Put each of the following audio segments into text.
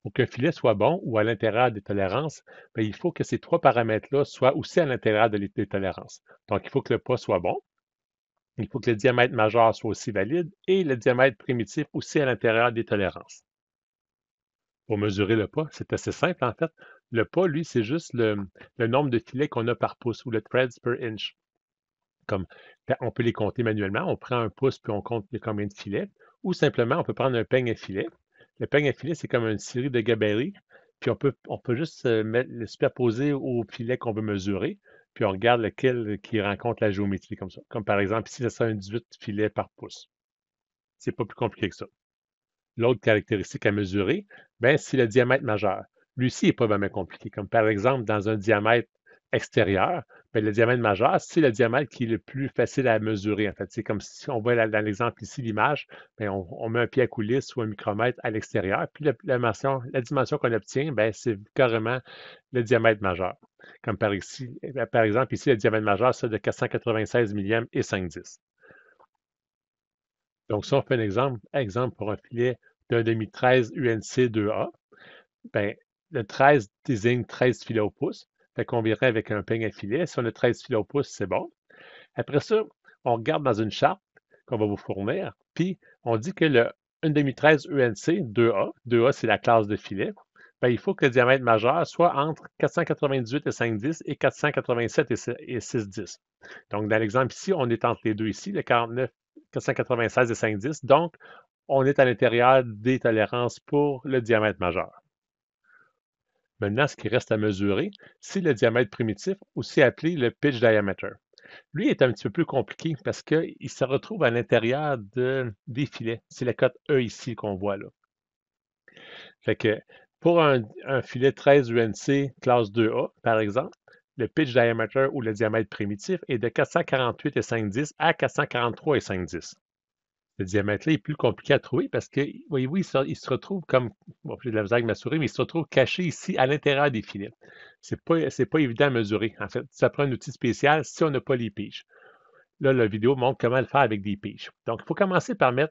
Pour qu'un filet soit bon ou à l'intérieur des tolérances, ben, il faut que ces trois paramètres-là soient aussi à l'intérieur des tolérances. Donc, il faut que le pas soit bon, il faut que le diamètre majeur soit aussi valide et le diamètre primitif aussi à l'intérieur des tolérances. Pour mesurer le pas, c'est assez simple en fait. Le pas, lui, c'est juste le nombre de filets qu'on a par pouce ou le threads per inch. Comme on peut les compter manuellement, on prend un pouce puis on compte combien de filets, ou simplement on peut prendre un peigne à filet. Le peigne à filet, c'est comme une série de gabarits, puis on peut juste le superposer au filet qu'on veut mesurer, puis on regarde lequel qui rencontre la géométrie comme ça. Comme par exemple, ici, ça serait un 18 filets par pouce. C'est pas plus compliqué que ça. L'autre caractéristique à mesurer, ben, c'est le diamètre majeur. Lui aussi n'est pas vraiment compliqué. Comme par exemple, dans un diamètre extérieur, ben, le diamètre majeur, c'est le diamètre qui est le plus facile à mesurer. En fait, c'est comme si on voit dans l'exemple ici, l'image, ben, on met un pied à coulisse ou un micromètre à l'extérieur, puis la dimension qu'on obtient, ben, c'est carrément le diamètre majeur. Comme par exemple, ici, le diamètre majeur, c'est de 496 millièmes et 5/10. Donc, si on fait un exemple pour un filet d'un demi-13 UNC 2A, ben, le 13 désigne 13 filets au pouce. Fait qu'on viendrait avec un peigne à filet. Si on a 13 filets au pouce, c'est bon. Après ça, on regarde dans une charte qu'on va vous fournir, puis on dit que le 1 demi-13 UNC 2A, 2A c'est la classe de filet, ben, il faut que le diamètre majeur soit entre 498 et 5/10 et 487 et 6/10. Donc, dans l'exemple ici, on est entre les deux ici, le 49, 496 et 5/10. Donc, on est à l'intérieur des tolérances pour le diamètre majeur. Maintenant, ce qui reste à mesurer, c'est le diamètre primitif, aussi appelé le pitch diameter. Lui est un petit peu plus compliqué parce qu'il se retrouve à l'intérieur des filets. C'est la cote E ici qu'on voit là. Fait que pour un filet 13 UNC classe 2A, par exemple, le pitch diameter ou le diamètre primitif est de 448 et 5/10 à 443 et 5/10. Le diamètre-là est plus compliqué à trouver parce que, voyez-vous, il se retrouve comme, bon, j'ai de la misère avec ma souris, mais il se retrouve caché ici à l'intérieur des filets. C'est pas évident à mesurer. En fait, ça prend un outil spécial si on n'a pas les piges. Là, la vidéo montre comment le faire avec des piges. Donc, il faut commencer par il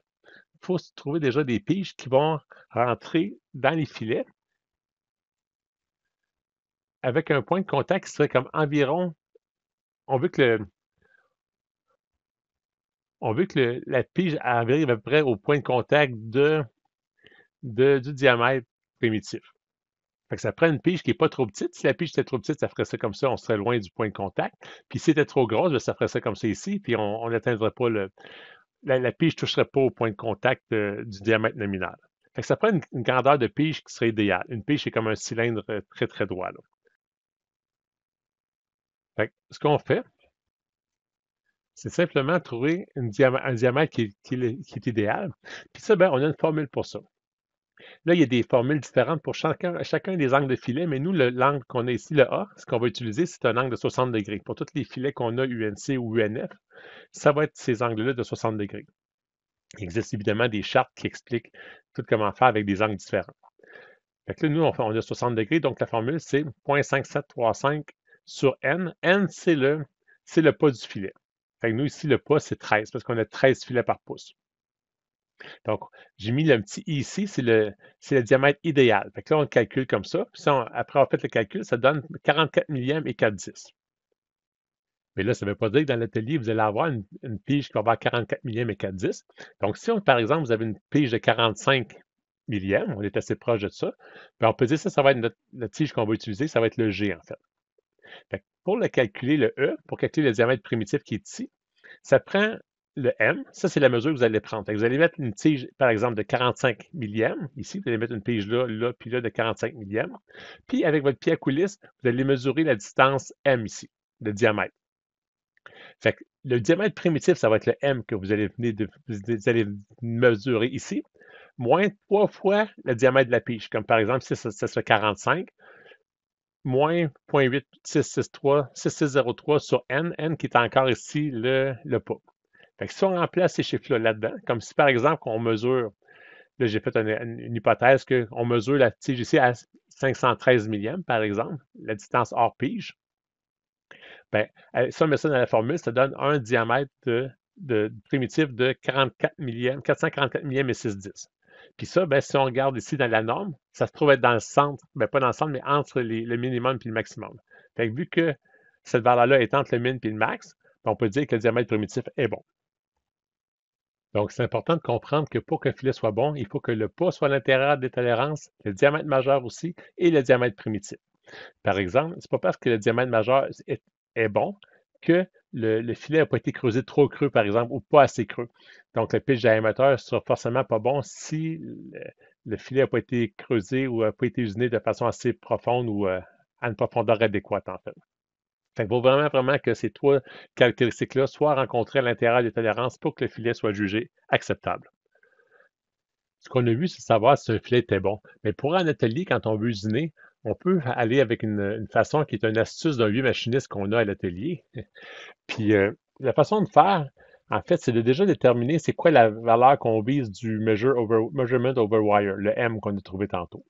faut se trouver déjà des piges qui vont rentrer dans les filets avec un point de contact qui serait comme environ, on veut que la pige arrive à peu près au point de contact du diamètre primitif. Fait que ça prend une pige qui n'est pas trop petite. Si la pige était trop petite, ça ferait ça comme ça, on serait loin du point de contact. Puis si c'était trop grosse, ben, ça ferait ça comme ça ici, puis on n'atteindrait pas la pige ne toucherait pas au point de contact du diamètre nominal. Fait que ça prend une grandeur de pige qui serait idéale. Une pige, c'est comme un cylindre très, très droit, là. Fait que ce qu'on fait, c'est simplement trouver un diamètre qui est idéal. Puis ça, ben, on a une formule pour ça. Là, il y a des formules différentes pour chacun des angles de filet, mais nous, l'angle qu'on a ici, le A, ce qu'on va utiliser, c'est un angle de 60 degrés. Pour tous les filets qu'on a UNC ou UNF, ça va être ces angles-là de 60 degrés. Il existe évidemment des chartes qui expliquent tout comment faire avec des angles différents. Fait que là, nous, on a 60 degrés, donc la formule, c'est 0,5735 sur N. N, c'est le pas du filet. Fait que nous, ici, le pas, c'est 13, parce qu'on a 13 filets par pouce. Donc, j'ai mis le petit i ici, c'est le diamètre idéal. Fait que là, on le calcule comme ça. Puis après avoir fait le calcul, ça donne 44 millièmes et 4/10. Mais là, ça ne veut pas dire que dans l'atelier, vous allez avoir une pige qui va avoir 44 millièmes et 4/10. Donc, si, par exemple, vous avez une pige de 45 millièmes, on est assez proche de ça, bien, on peut dire que ça va être la tige qu'on va utiliser, ça va être le G, en fait. Fait que pour le calculer, le E, pour calculer le diamètre primitif qui est ici, ça prend le M, ça c'est la mesure que vous allez prendre. Vous allez mettre une tige, par exemple, de 45 millièmes. Ici, vous allez mettre une tige là, là, puis là de 45 millièmes. Puis avec votre pied à coulisse, vous allez mesurer la distance M ici, le diamètre. Fait que le diamètre primitif, ça va être le M que vous allez mesurer ici, moins 3 fois le diamètre de la pige. Comme par exemple, si ça serait 45, moins 0,8663 sur N, N qui est encore ici le pas. Fait que si on remplace ces chiffres-là là-dedans, comme si par exemple on mesure, là j'ai fait une hypothèse qu'on mesure la tige ici à 513 millièmes, par exemple, la distance hors pige, ben, si on met ça dans la formule, ça donne un diamètre de primitif de 44 millièmes, 444 millièmes et 6/10. Puis ça, ben, si on regarde ici dans la norme, ça se trouve être dans le centre, ben pas dans le centre, mais entre le minimum et le maximum. Fait que vu que cette valeur-là est entre le min et le max, ben, on peut dire que le diamètre primitif est bon. Donc, c'est important de comprendre que pour qu'un filet soit bon, il faut que le pas soit à l'intérieur des tolérances, le diamètre majeur aussi et le diamètre primitif. Par exemple, c'est pas parce que le diamètre majeur est bon que le filet n'a pas été creusé trop creux, par exemple, ou pas assez creux. Donc, le pitch diaméteur sera forcément pas bon si le filet n'a pas été creusé ou n'a pas été usiné de façon assez profonde ou à une profondeur adéquate, en fait. Fait qu'il faut vraiment que ces trois caractéristiques-là soient rencontrées à l'intérieur des tolérances pour que le filet soit jugé acceptable. Ce qu'on a vu, c'est savoir si un filet était bon. Mais pour un atelier, quand on veut usiner, on peut aller avec une façon qui est une astuce d'un vieux machiniste qu'on a à l'atelier. Puis la façon de faire, en fait, c'est de déjà déterminer c'est quoi la valeur qu'on vise du measurement over wire, le M qu'on a trouvé tantôt.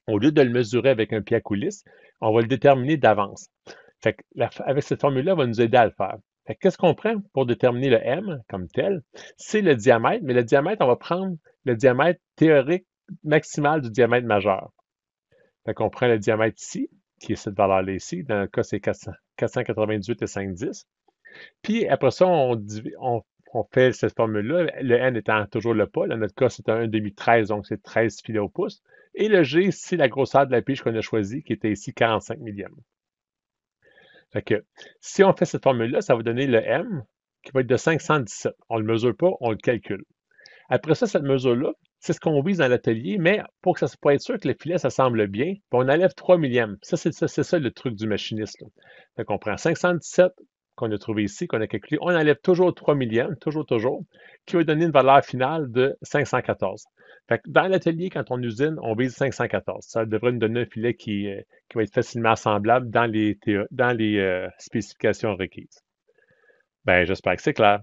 Au lieu de le mesurer avec un pied à coulisse, on va le déterminer d'avance. Fait que avec cette formule-là, elle va nous aider à le faire. Fait que qu'est-ce qu'on prend pour déterminer le M comme tel? C'est le diamètre, mais le diamètre, on va prendre le diamètre théorique maximal du diamètre majeur. Fait qu'on prend le diamètre ici, qui est cette valeur-là ici. Dans le cas, c'est 498 et 510. Puis après ça, on fait cette formule-là, le N étant toujours le pas. Dans notre cas, c'est un 1,5-13, donc c'est 13 filets au pouce. Et le G, c'est la grosseur de la pige qu'on a choisie, qui était ici 45 millièmes. Fait que si on fait cette formule-là, ça va donner le M qui va être de 517. On ne le mesure pas, on le calcule. Après ça, cette mesure-là, c'est ce qu'on vise dans l'atelier, mais pour être sûr que le filet, ça semble bien, on enlève 3 millièmes. Ça, c'est ça le truc du machiniste. Là. Fait qu'on prend 517 qu'on a trouvé ici, qu'on a calculé, on enlève toujours 3 millièmes, toujours, qui va donner une valeur finale de 514. Fait que dans l'atelier, quand on usine, on vise 514. Ça devrait nous donner un filet qui va être facilement assemblable dans les spécifications requises. Ben, j'espère que c'est clair.